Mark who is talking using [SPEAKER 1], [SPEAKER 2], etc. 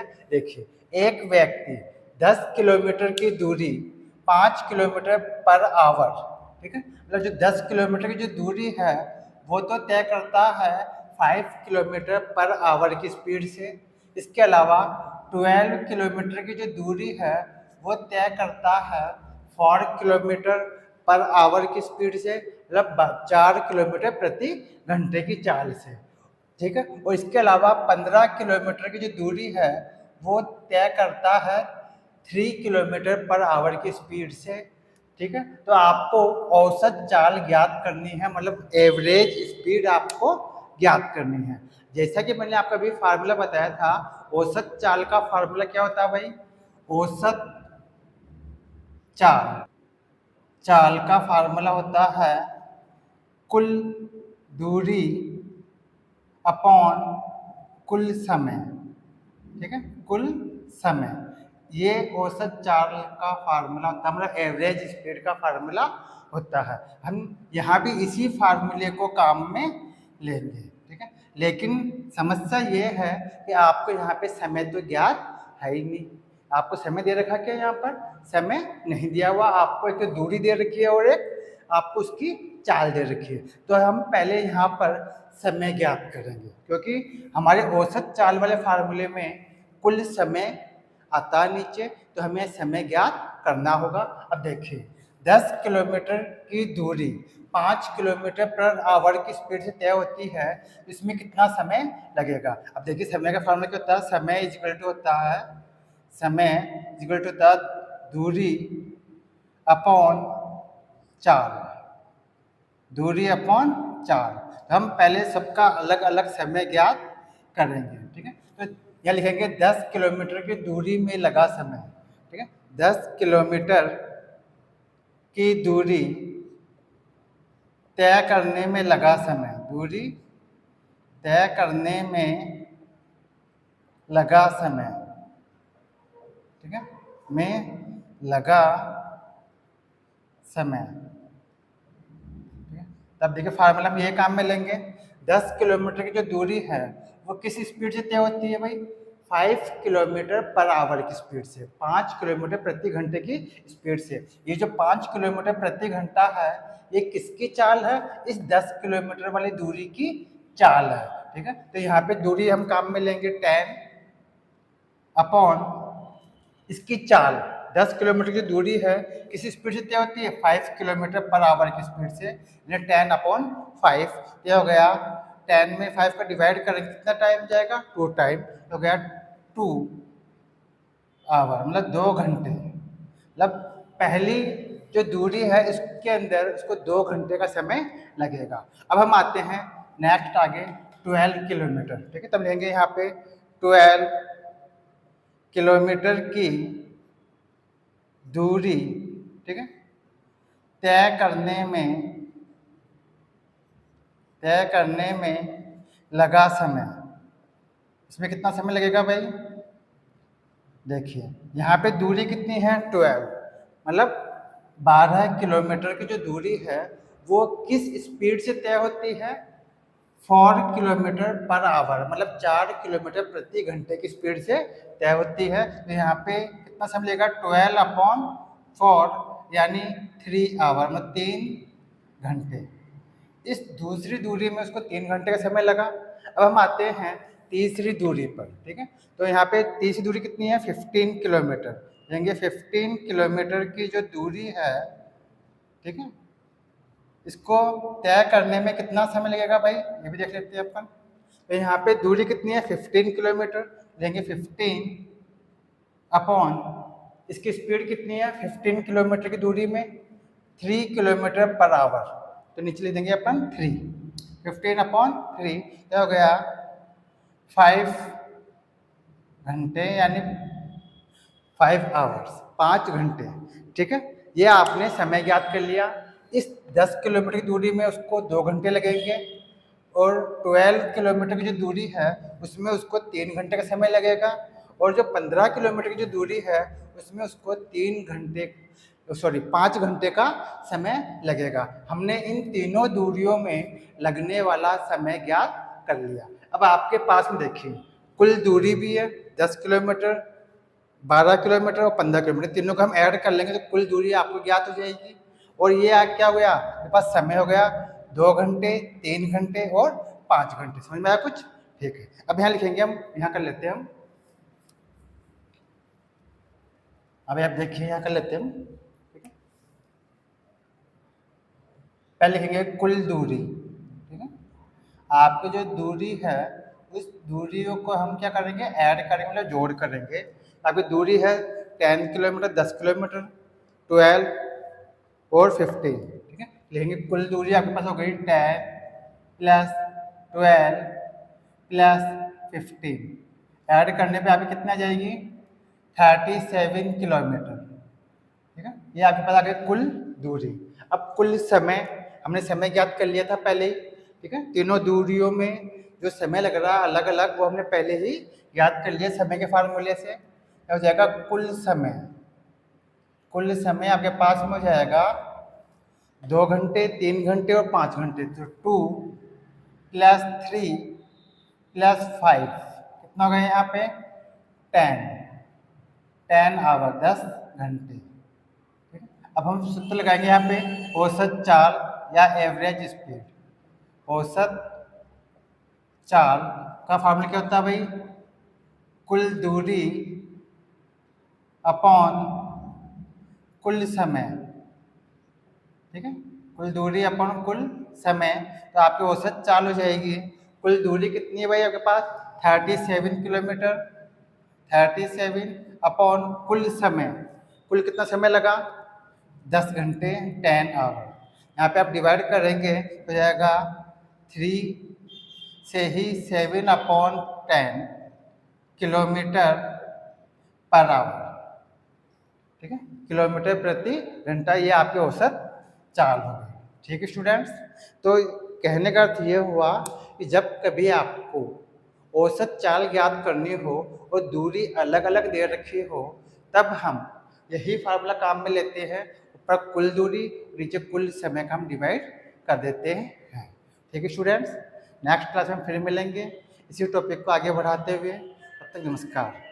[SPEAKER 1] क्या? देखिए, एक व्यक्ति 10 किलोमीटर की दूरी 5 किलोमीटर पर आवर, ठीक है, मतलब जो 10 किलोमीटर की जो दूरी है वो तो तय करता है 5 किलोमीटर पर आवर की स्पीड से। इसके अलावा 12 किलोमीटर की जो दूरी है वो तय करता है 4 किलोमीटर पर आवर की स्पीड से, मतलब 4 किलोमीटर प्रति घंटे की चाल से, ठीक है। और इसके अलावा 15 किलोमीटर की जो दूरी है वो तय करता है 3 किलोमीटर पर आवर की स्पीड से, ठीक है। तो आपको औसत चाल ज्ञात करनी है, मतलब एवरेज स्पीड आपको ज्ञात करनी है। जैसा कि मैंने आपको अभी फार्मूला बताया था, औसत चाल का फार्मूला क्या होता है भाई? औसत चाल चाल का फार्मूला होता है कुल दूरी अपॉन कुल समय, ठीक है, कुल समय। ये औसत चाल का फार्मूला होता है, मतलब एवरेज स्पीड का फार्मूला होता है। हम यहाँ भी इसी फार्मूले को काम में लेंगे, ठीक है। लेकिन समस्या ये है कि आपको यहाँ पे समय तो ज्ञात है ही नहीं। आपको समय दे रखा क्या? यहाँ पर समय नहीं दिया हुआ, आपको एक दूरी दे रखी है और एक आपको उसकी चाल दे रखी है। तो हम पहले यहाँ पर समय ज्ञात करेंगे, क्योंकि हमारे औसत चाल वाले फार्मूले में कुल समय आता है नीचे, तो हमें समय ज्ञात करना होगा। अब देखिए, 10 किलोमीटर की दूरी 5 किलोमीटर पर आवर की स्पीड से तय होती है, इसमें कितना समय लगेगा? अब देखिए, समय का फार्मूला क्या होता है? समय इक्वल टू होता है, समय इक्वल टू होता है दूरी अपॉन चाल, दूरी अपॉन चाल। तो हम पहले सबका अलग अलग समय ज्ञात करेंगे, ठीक है। तो यह लिखेंगे 10 किलोमीटर की दूरी में लगा समय, ठीक है। 10 किलोमीटर की दूरी तय करने में लगा समय, दूरी तय करने में लगा समय, ठीक है, में लगा समय, ठीक है। तब देखिए, फार्मूला हम ये काम में लेंगे। 10 किलोमीटर की जो दूरी है वो किस स्पीड से तय होती है भाई? 5 किलोमीटर पर आवर की स्पीड से, 5 किलोमीटर प्रति घंटे की स्पीड से। ये जो 5 किलोमीटर प्रति घंटा है ये किसकी चाल है? इस 10 किलोमीटर वाली दूरी की चाल है, ठीक है। तो यहाँ पे दूरी हम काम में लेंगे 10 अपॉन इसकी चाल। 10 किलोमीटर की दूरी है, किस स्पीड से तय होती है? 5 किलोमीटर पर आवर की स्पीड से, 10 अपॉन 5 यह हो गया। 10 में 5 का डिवाइड करेंगे कितना टाइम जाएगा? 2 टाइम, तो हो गया 2 आवर, मतलब 2 घंटे। मतलब पहली जो दूरी है इसके अंदर उसको 2 घंटे का समय लगेगा। अब हम आते हैं नेक्स्ट आगे 12 किलोमीटर, ठीक है। तब लेंगे यहाँ पे 12 किलोमीटर की दूरी, ठीक है, तय करने में लगा समय। इसमें कितना समय लगेगा भाई? देखिए, यहाँ पे दूरी कितनी है? 12, मतलब 12 किलोमीटर की जो दूरी है वो किस स्पीड से तय होती है? 4 किलोमीटर पर आवर, मतलब 4 किलोमीटर प्रति घंटे की स्पीड से तय होती है। तो यहाँ पे कितना समय लगेगा? 12 अपॉन 4 यानी 3 आवर, मतलब 3 घंटे। इस दूसरी दूरी में उसको 3 घंटे का समय लगा। अब हम आते हैं तीसरी दूरी पर, ठीक है। तो यहाँ पे तीसरी दूरी कितनी है? 15 किलोमीटर। लेंगे 15 किलोमीटर की जो दूरी है, ठीक है, इसको तय करने में कितना समय लगेगा भाई? ये भी देख लेते हैं अपन। तो यहाँ पे दूरी कितनी है? 15 किलोमीटर। लेंगे 15 अपॉन इसकी स्पीड कितनी है? 15 किलोमीटर की दूरी में 3 किलोमीटर पर आवर, तो नीचे लिख देंगे अपन 3। 15 अपॉन 3 क्या हो गया? 5 घंटे, यानी 5 आवर्स, 5 घंटे, ठीक है। ये आपने समय ज्ञात कर लिया। इस 10 किलोमीटर की दूरी में उसको 2 घंटे लगेंगे और 12 किलोमीटर की जो दूरी है उसमें उसको 3 घंटे का समय लगेगा, और जो 15 किलोमीटर की जो दूरी है उसमें उसको 5 घंटे का समय लगेगा। हमने इन तीनों दूरियों में लगने वाला समय ज्ञात कर लिया। अब आपके पास में देखिए कुल दूरी भी है 10 किलोमीटर, 12 किलोमीटर और 15 किलोमीटर, तीनों को हम ऐड कर लेंगे तो कुल दूरी आपको ज्ञात हो जाएगी। और ये क्या हो गया, मेरे पास समय हो गया 2 घंटे, 3 घंटे और 5 घंटे। समझ में आया कुछ? ठीक है, अब यहाँ लिखेंगे हम, यहाँ कर लेते हैं हम। अब आप देखिए यहाँ कर लेते हैं हम, ठीक है। पहले लिखेंगे कुल दूरी, ठीक है। आपकी जो दूरी है उस दूरियों को हम क्या करेंगे, ऐड करेंगे, मतलब जोड़ करेंगे। आपकी दूरी है 10 किलोमीटर, 10 किलोमीटर, 12 और 15, ठीक है। लिखेंगे कुल दूरी आपके पास हो गई 10 प्लस 12 प्लस 15, ऐड करने पे आपकी कितना आ जाएगी 37 किलोमीटर, ठीक है। ये आपके पास आ गई कुल दूरी। अब कुल समय, हमने समय ज्ञात कर लिया था पहले ही, ठीक है। तीनों दूरियों में जो समय लग रहा है अलग अलग, वो हमने पहले ही ज्ञात कर लिया समय के फार्मूले से। क्या हो जाएगा, कुल समय, कुल समय आपके पास में हो जाएगा 2 घंटे, 3 घंटे और 5 घंटे, तो 2 प्लस 3 प्लस 5 कितना हो गया यहाँ पे 10 आवर, 10 घंटे, ठीक है। अब हम सूत्र लगाएंगे यहाँ पे औसत चाल या एवरेज स्पीड। औसत चाल का फार्मूला क्या होता है भाई, कुल दूरी अपॉन कुल समय, ठीक है। कुल दूरी अपॉन कुल समय, तो आपकी औसत चाल हो जाएगी। कुल दूरी कितनी है भाई आपके पास 37 किलोमीटर, 37 अपॉन कुल समय, कुल कितना समय लगा 10 घंटे, 10 आवर। यहाँ पे आप डिवाइड करेंगे तो जाएगा 3 से ही 7 अपॉन 10 किलोमीटर पर आवर, ठीक है। किलोमीटर प्रति घंटा, ये आपके औसत चाल हो गई, ठीक है स्टूडेंट्स। तो कहने का अर्थ ये हुआ कि जब कभी आपको औसत चाल ज्ञात करनी हो और दूरी अलग अलग दे रखी हो, तब हम यही फार्मूला काम में लेते हैं। ऊपर कुल दूरी, नीचे कुल समय का हम डिवाइड कर देते हैं, ठीक है स्टूडेंट्स। नेक्स्ट क्लास में फिर मिलेंगे इसी टॉपिक को आगे बढ़ाते हुए। तब तक नमस्कार।